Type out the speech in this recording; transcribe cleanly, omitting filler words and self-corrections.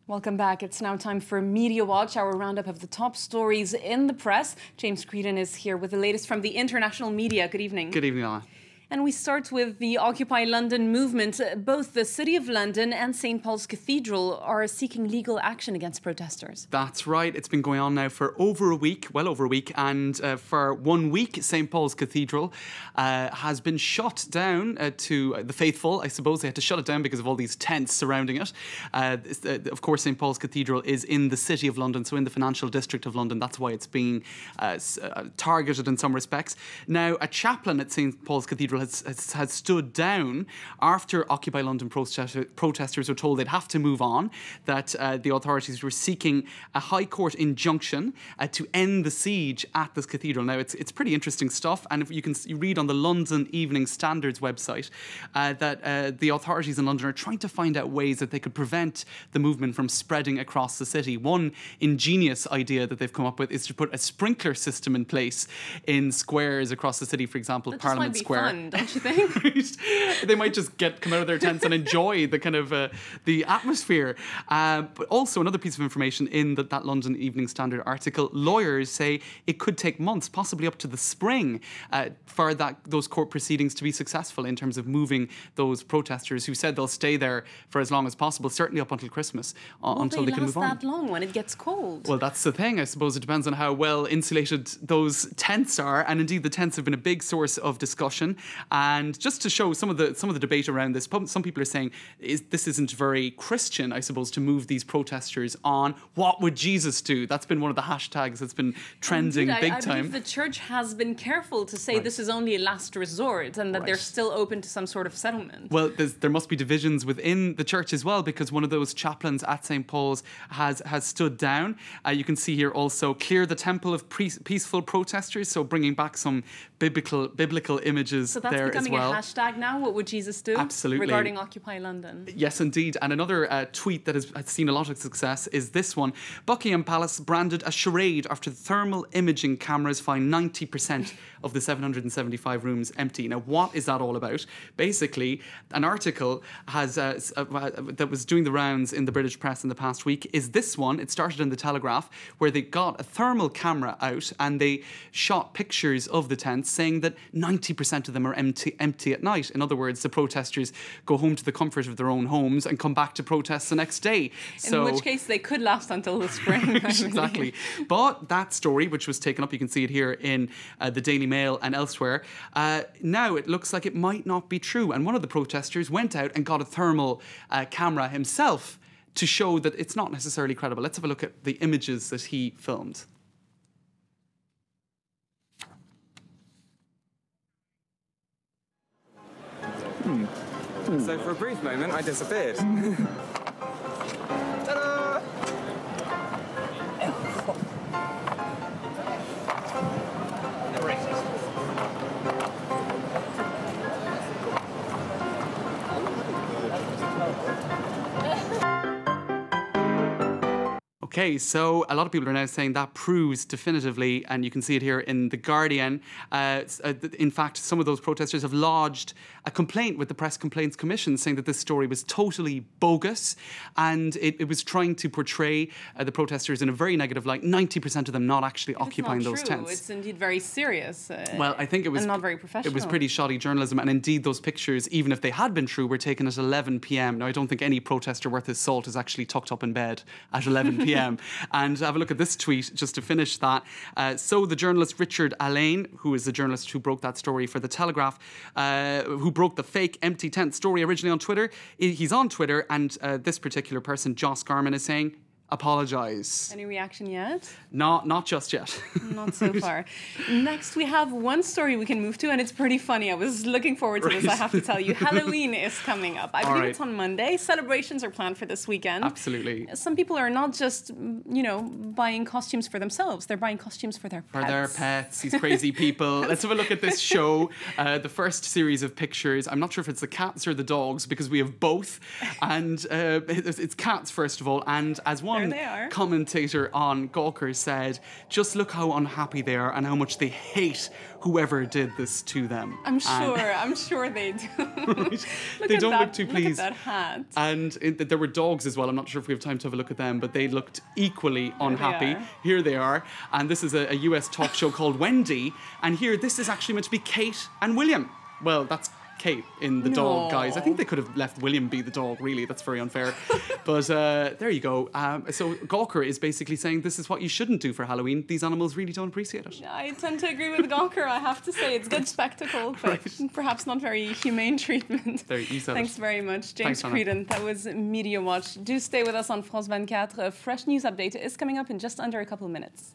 Welcome back. It's now time for Media Watch, our roundup of the top stories in the press. James Creedon is here with the latest from the international media. Good evening. Good evening, Anna. And we start with the Occupy London movement. Both the City of London and St. Paul's Cathedral are seeking legal action against protesters. That's right. It's been going on now for over a week, well over a week. And for 1 week, St. Paul's Cathedral has been shut down to the faithful. I suppose they had to shut it down because of all these tents surrounding it. Of course, St. Paul's Cathedral is in the City of London, so in the financial district of London. That's why it's being targeted in some respects. Now, a chaplain at St. Paul's Cathedral has stood down after Occupy London protesters were told they'd have to move on, that the authorities were seeking a High Court injunction to end the siege at this cathedral. Now, it's pretty interesting stuff, and if you read on the London Evening Standard's website that the authorities in London are trying to find out ways that they could prevent the movement from spreading across the city. One ingenious idea that they've come up with is to put a sprinkler system in place in squares across the city, for example, that Parliament Square. Fun, don't you think? They might just come out of their tents and enjoy the kind of the atmosphere. But also another piece of information in that London Evening Standard article, lawyers say it could take months, possibly up to the spring, for those court proceedings to be successful in terms of moving those protesters who said they'll stay there for as long as possible, certainly up until Christmas, until they can move on. Will they last that long when it gets cold? Well, that's the thing. I suppose it depends on how well insulated those tents are, and indeed the tents have been a big source of discussion. And just to show some of the debate around this, some people are saying this isn't very Christian, I suppose, to move these protesters on. What would Jesus do? That's been one of the hashtags that's been trending big time. I believe the church has been careful to say this is only a last resort and that they're still open to some sort of settlement. Well, there must be divisions within the church as well, because one of those chaplains at St. Paul's has stood down. You can see here also, clear the temple of peaceful protesters, so bringing back some biblical images there as well. So that's becoming a hashtag now, what would Jesus do? Absolutely. Regarding Occupy London. Yes, indeed. And another tweet that has seen a lot of success is this one. Buckingham Palace branded a charade after the thermal imaging cameras find 90% of the 775 rooms empty. Now, what is that all about? Basically, an article that was doing the rounds in the British press in the past week is this one. It started in the Telegraph, where they got a thermal camera out and they shot pictures of the tents saying that 90% of them are empty at night. In other words, the protesters go home to the comfort of their own homes and come back to protest the next day. In which case they could last until the spring. Exactly. But that story, which was taken up, you can see it here in the Daily Mail and elsewhere, now it looks like it might not be true. And one of the protesters went out and got a thermal camera himself to show that it's not necessarily credible. Let's have a look at the images that he filmed. So for a brief moment, I disappeared. Ta-da! Okay, so a lot of people are now saying that proves definitively, and you can see it here in The Guardian, in fact, some of those protesters have lodged a complaint with the Press Complaints Commission saying that this story was totally bogus and it was trying to portray the protesters in a very negative light, 90% of them not actually occupying those tents. It's indeed very serious. Well, I think it was... and not very professional. It was pretty shoddy journalism, and indeed those pictures, even if they had been true, were taken at 11 p.m. Now, I don't think any protester worth his salt is actually tucked up in bed at 11 p.m. And have a look at this tweet just to finish that. So the journalist Richard Allain, who is the journalist who broke that story for The Telegraph, who broke the fake empty tent story originally on Twitter, he's on Twitter, and this particular person, Joss Garman, is saying, apologise. Any reaction yet? Not just yet. Not so far. Next, we have one story we can move to, and it's pretty funny. I was looking forward to this, I have to tell you. Halloween is coming up. I believe it's on Monday. Celebrations are planned for this weekend. Absolutely. Some people are not just, buying costumes for themselves. They're buying costumes for their pets. For their pets, these crazy people. Let's have a look at this show. The first series of pictures. I'm not sure if it's the cats or the dogs, because we have both. And it's cats, first of all. And as one one they are. commentator on Gawker said, just look how unhappy they are and how much they hate whoever did this to them. I'm sure they do. Right. They don't look too pleased. Look at that hat. And there were dogs as well. I'm not sure if we have time to have a look at them, but they looked equally unhappy. Here they are. And this is a US talk show called Wendy. And here, this is actually meant to be Kate and William. Well, that's Kate in the dog, guys. I think they could have left William be the dog, really. That's very unfair. But there you go. So Gawker is basically saying this is what you shouldn't do for Halloween. These animals really don't appreciate it. I tend to agree with Gawker, I have to say. It's good spectacle, but perhaps not very humane treatment. There, you said Thanks very much, James Creedon. That was Media Watch. Do stay with us on France 24. A fresh news update is coming up in just under a couple of minutes.